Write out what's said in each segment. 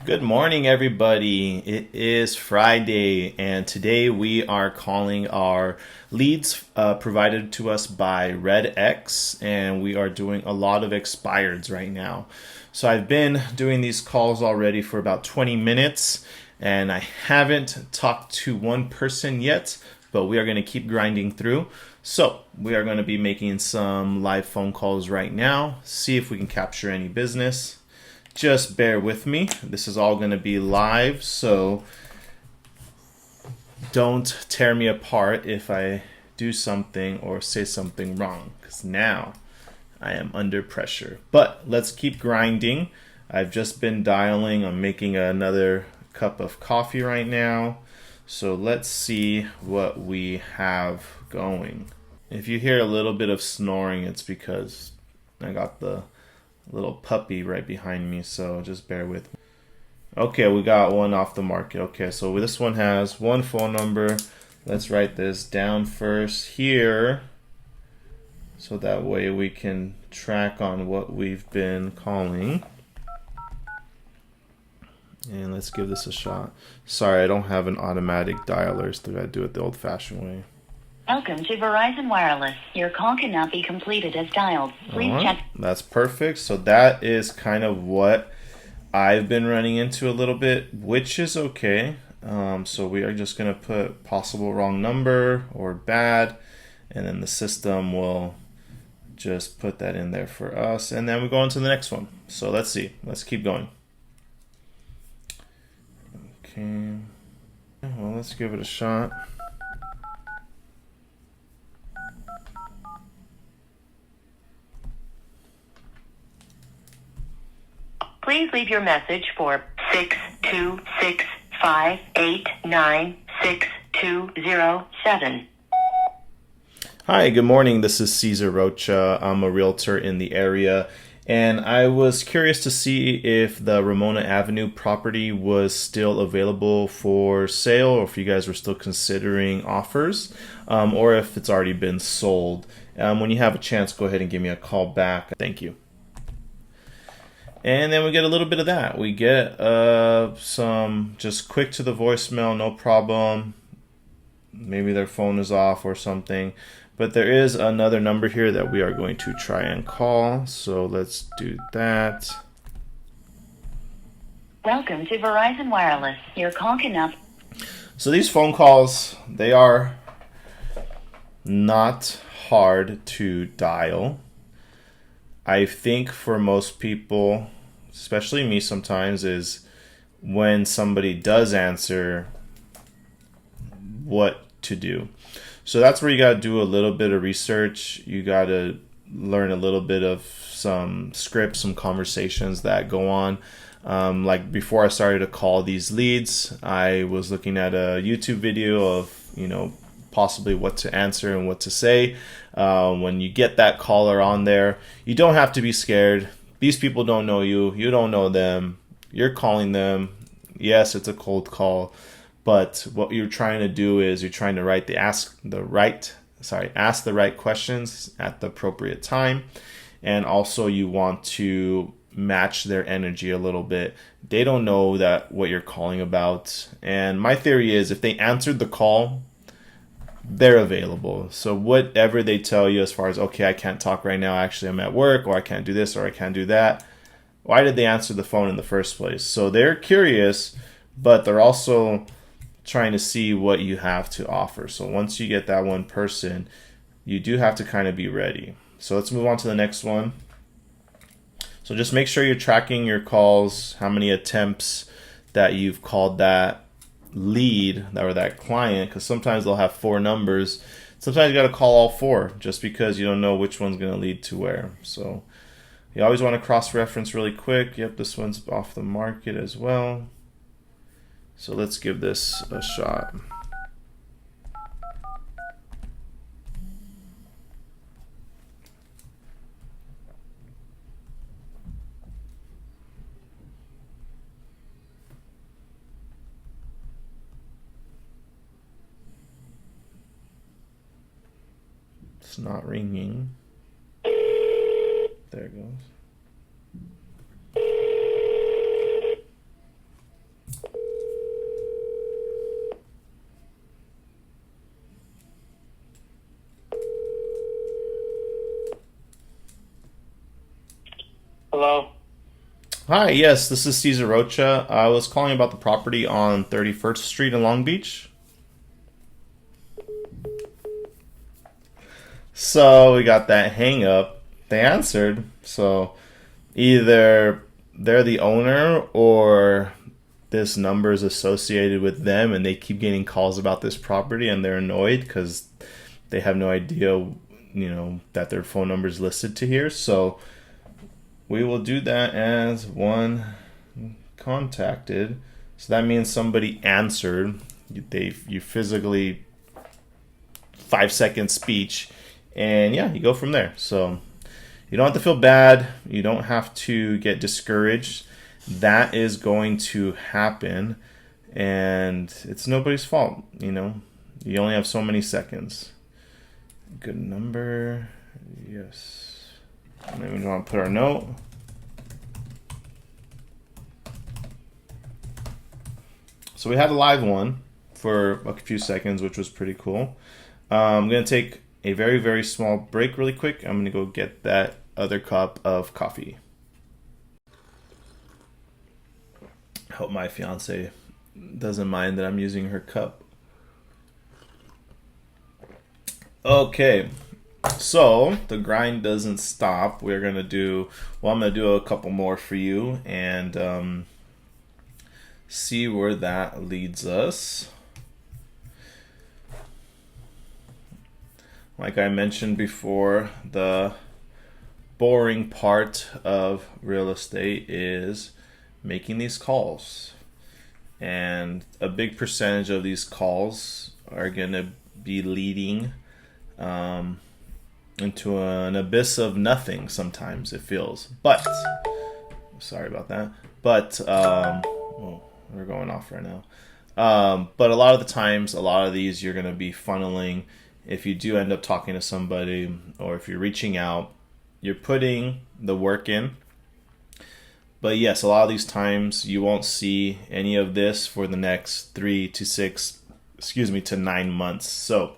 Good morning, everybody. It is Friday, and today we are calling our leads provided to us by RedX, and we are doing a lot of expireds right now. So I've been doing these calls already for about 20 minutes, and I haven't talked to one person yet, but we are going to keep grinding through. So we are going to be making some live phone calls right now, see if we can capture any business. Just bear with me. This is all going to be live, so don't tear me apart if I do something or say something wrong, because now I am under pressure. But let's keep grinding. I've just been dialing. I'm making another cup of coffee right now. So let's see what we have going. If you hear a little bit of snoring, it's because I got the little puppy right behind me, so just bear with me. Okay, we got one off the market. Okay, so this one has one phone number. Let's write this down first here, so that way we can track on what we've been calling. And let's give this a shot. Sorry, I don't have an automatic dialer, so I gotta do it the old-fashioned way. Welcome to Verizon Wireless. Your call cannot be completed as dialed. Please check. That's perfect. So that is kind of what I've been running into a little bit, which is okay. So we are just going to put possible wrong number or bad, and then the system will just put that in there for us. And then we go on to the next one. So let's see. Let's keep going. Okay. Well, let's give it a shot. Please leave your message for 626-589-6207. Hi, good morning. This is Cesar Rocha. I'm a realtor in the area, and I was curious to see if the Ramona Avenue property was still available for sale, or if you guys were still considering offers, or if it's already been sold. When you have a chance, go ahead and give me a call back. Thank you. And then we get a little bit of that. We get some just quick to the voicemail, no problem. Maybe their phone is off or something. But there is another number here that we are going to try and call. So let's do that. Welcome to Verizon Wireless. Your call cannot. So these phone calls, they are not hard to dial. I think for most people, especially me sometimes, is when somebody does answer, what to do. So that's where you got to do a little bit of research. You got to learn a little bit of some scripts, some conversations that go on. Like before I started to call these leads, I was looking at a YouTube video of, possibly what to answer and what to say. When you get that caller on there, you don't have to be scared. These people don't know you. You don't know them. You're calling them. Yes, it's a cold call, but what you're trying to do is you're trying to ask the right questions at the appropriate time, and also you want to match their energy a little bit. They don't know that what you're calling about, and my theory is if they answered the call, they're available. So whatever they tell you as far as, okay, I can't talk right now, actually I'm at work, or I can't do this, or I can't do that, why did they answer the phone in the first place? So they're curious, but they're also trying to see what you have to offer. So once you get that one person, you do have to kind of be ready. So let's move on to the next one. So just make sure you're tracking your calls, how many attempts that you've called that lead or that client, because sometimes they'll have 4 numbers. Sometimes you got to call all 4 just because you don't know which one's going to lead to where. So you always want to cross-reference really quick. Yep, this one's off the market as well. So let's give this a shot. It's not ringing. There it goes. Hi, yes, this is Cesar Rocha. I was calling about the property on 31st Street in Long Beach. So we got that hang up. They answered. So either they're the owner or this number is associated with them and they keep getting calls about this property and they're annoyed because they have no idea, that their phone number is listed to here. So we will do that as one contacted. So that means somebody answered. You physically 5 second speech, and yeah, you go from there. So you don't have to feel bad. You don't have to get discouraged. That is going to happen, and it's nobody's fault. You only have so many seconds. Good number, yes. And then we want to put our note. So we had a live one for a few seconds, which was pretty cool. I'm going to take a very, very small break really quick. I'm going to go get that other cup of coffee. I hope my fiance doesn't mind that I'm using her cup. Okay, so the grind doesn't stop. I'm going to do a couple more for you and see where that leads us. Like I mentioned before, the boring part of real estate is making these calls. And a big percentage of these calls are going to be leading into an abyss of nothing sometimes, it feels. But, sorry about that. But, we're going off right now. But a lot of the times, a lot of these you're going to be funneling. If you do end up talking to somebody or if you're reaching out, you're putting the work in. But yes, a lot of these times you won't see any of this for the next 9 months. So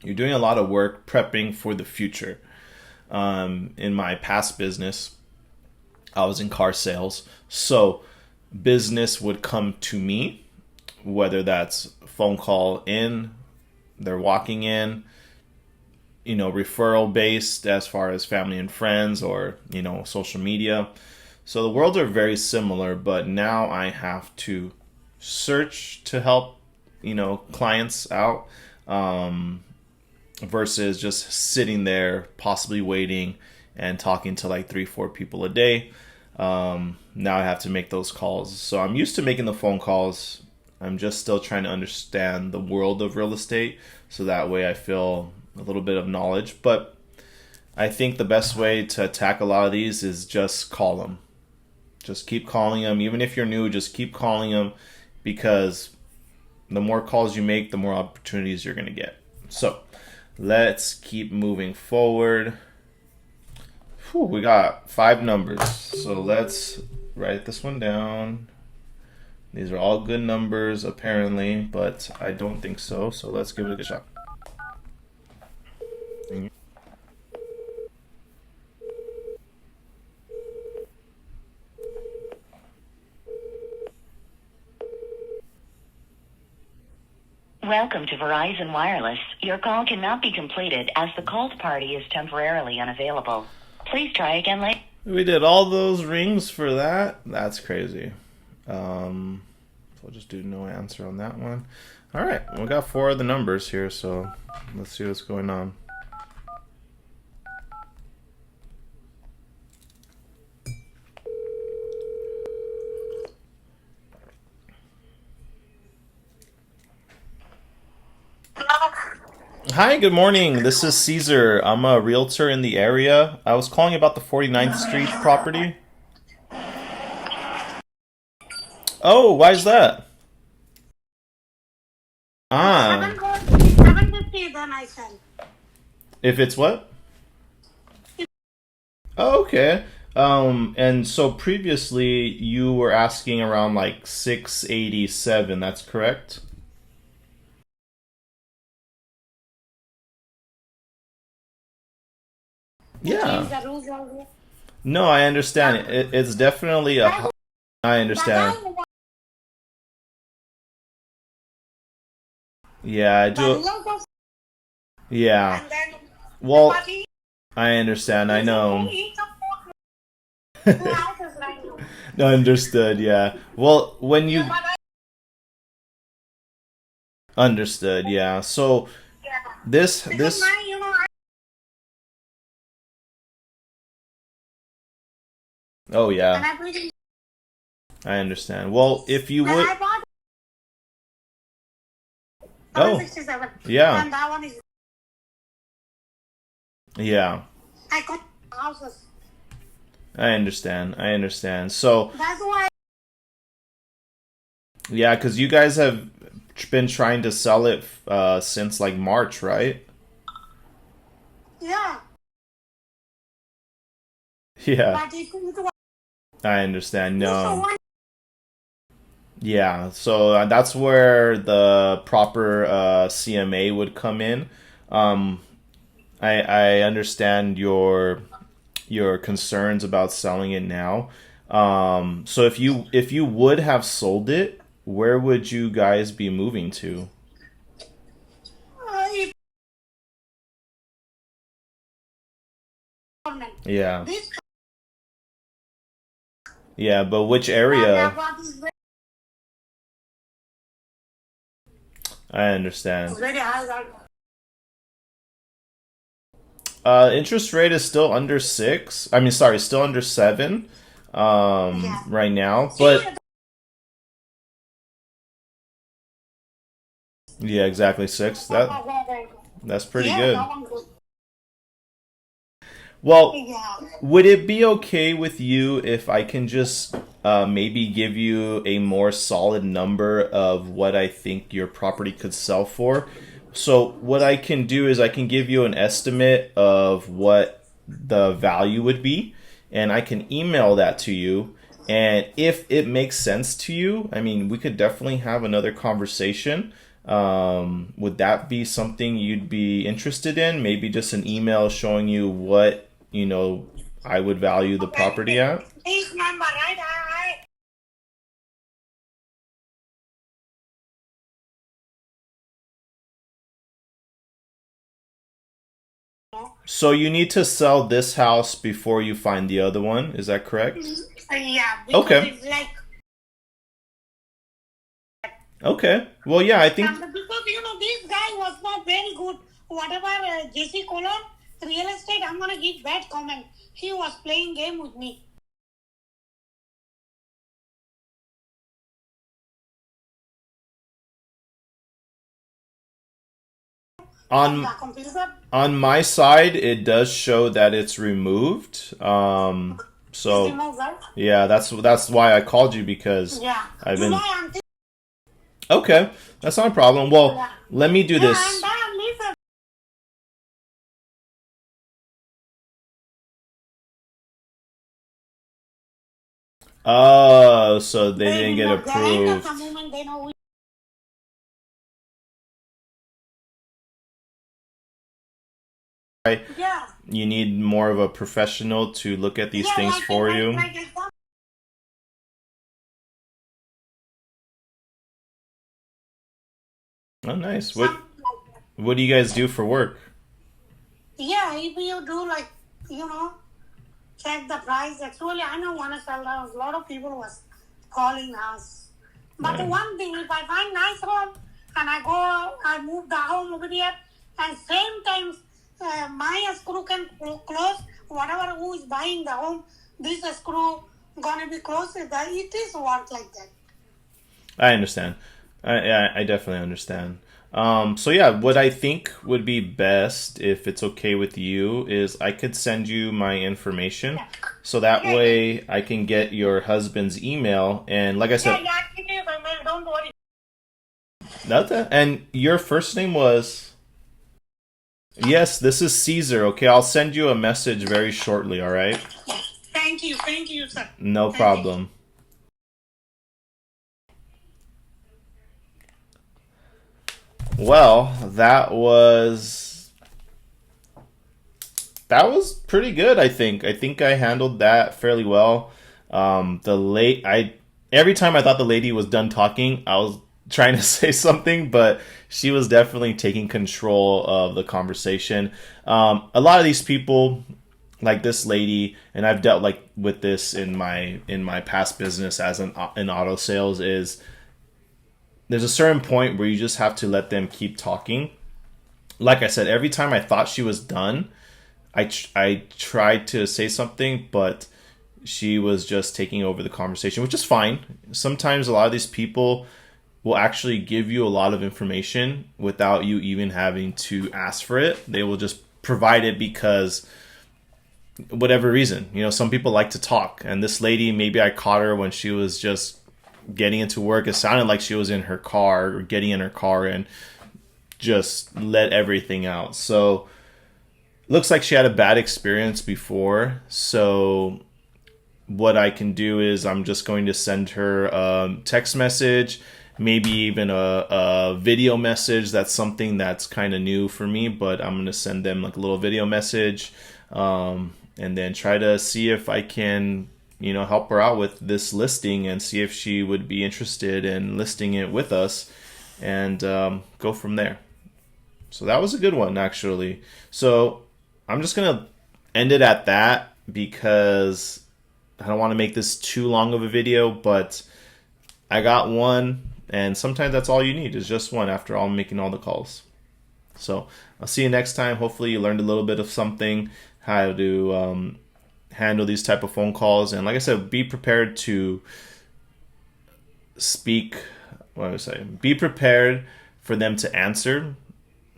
you're doing a lot of work prepping for the future. In my past business, I was in car sales. So business would come to me, whether that's phone call in, they're walking in, referral based as far as family and friends or, social media. So the worlds are very similar, but now I have to search to help, clients out versus just sitting there, possibly waiting and talking to like 3-4 people a day. Now I have to make those calls. So I'm used to making the phone calls. I'm just still trying to understand the world of real estate so that way I feel a little bit of knowledge. But I think the best way to attack a lot of these is just call them. Just keep calling them. Even if you're new, just keep calling them because the more calls you make, the more opportunities you're going to get. So let's keep moving forward. Whew, we got 5 numbers. So let's write this one down. These are all good numbers, apparently, but I don't think so. So let's give it a good shot. Welcome to Verizon Wireless. Your call cannot be completed as the called party is temporarily unavailable. Please try again later. We did all those rings for that. That's crazy. So I'll just do no answer on that one. All right, we got 4 of the numbers here, so let's see what's going on. Hi, good morning. This is Caesar. I'm a realtor in the area. I was calling about the 49th Street property. Oh, why is that? Ah, 750 then I sell. if it's what? Oh, okay. And so previously you were asking around like 687, that's correct? Change Yeah. the rules also. No, I understand. It's definitely a. I understand. Yeah, I do. Yeah. Well, I understand. I know. No, understood. Yeah. Well, when you understood, yeah. So this. Oh yeah, I understand. Well, if you would. Oh, yeah. And that one is Yeah. I got houses. I understand. I understand. So That's why. yeah, because you guys have been trying to sell it since like March, right? Yeah. Yeah, But it was I understand. so No. one. Yeah, so that's where the proper CMA would come in. Um, I understand your concerns about selling it now. So if you would have sold it, where would you guys be moving to? It, Yeah, this yeah, but which and area? that one is I understand. very high. Right? Interest rate is still under 6. I mean, sorry, still under 7 Yeah. right now. See, But yeah, exactly 6. That's pretty yeah, good. that one good. Well, Yeah. would it be okay with you if I can just maybe give you a more solid number of what I think your property could sell for? So, what I can do is I can give you an estimate of what the value would be, and I can email that to you. And if it makes sense to you, I mean, we could definitely have another conversation. Would that be something you'd be interested in? Maybe just an email showing you what, I would value the property at? This number, right? I So you need to sell this house before you find the other one. Is that correct? yeah, because Okay. it's like Okay. Well, yeah, I think. because this guy was not very good. Whatever JC Colon real estate, I'm gonna give bad comment. He was playing game with me. On on the computer. on my side, it does show that it's removed. Is So removed, right? yeah, that's why I called you because Yeah. I've You know, been. I'm thinking. Okay, that's not a problem. Well, Yeah. let me do Yeah, and this. then listen. Oh, so they They didn't did get not. The end of approved. the moment, they know. Right? Yeah. You need more of a professional to look at these Yeah, things like for you. example, Oh, nice. What something like that. what do you guys do for work? Yeah, if you do like you know check the price. Actually, I don't want to sell the house. A lot of people was calling us. But the Yeah. one thing, if I find nice home and I move the home over there, and same time my screw can close. Whatever who is buying the home, this screw gonna be closed. It is work like that. I understand. I definitely understand. So yeah, what I think would be best, if it's okay with you, is I could send you my information, so that Yeah, way I can get your husband's email. And like I said, yeah, it is. Don't worry. nothing. And your first name was. Yes, this is Caesar. Okay, I'll send you a message very shortly. All right. Thank you, sir. No Thank you. problem. Well, that was that was pretty good. I think I handled that fairly well. Every time I thought the lady was done talking, I was trying to say something, but she was definitely taking control of the conversation. A lot of these people, like this lady, and I've dealt like with this in my past business as in auto sales, is there's a certain point where you just have to let them keep talking. Like I said, every time I thought she was done, I tried to say something, but she was just taking over the conversation, which is fine. Sometimes a lot of these people will actually give you a lot of information without you even having to ask for it. They will just provide it because whatever reason. Some people like to talk, and this lady, maybe I caught her when she was just getting into work. It sounded like she was in her car or getting in her car and just let everything out. So looks like she had a bad experience before. So what I can do is I'm just going to send her a text message, maybe even a video message. That's something that's kind of new for me, but I'm going to send them like a little video message, and then try to see if I can, help her out with this listing and see if she would be interested in listing it with us, and go from there. So that was a good one, actually. So I'm just going to end it at that because I don't want to make this too long of a video, but I got one, and sometimes that's all you need is just one after all making all the calls. So I'll see you next time. Hopefully you learned a little bit of something, how to handle these type of phone calls. And like I said, be prepared to speak. Be prepared for them to answer,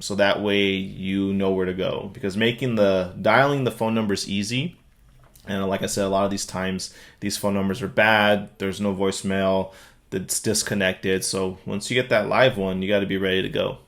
so that way you know where to go. Because dialing the phone number is easy. And like I said, a lot of these times, these phone numbers are bad. There's no voicemail. It's disconnected. So once you get that live one, you got to be ready to go.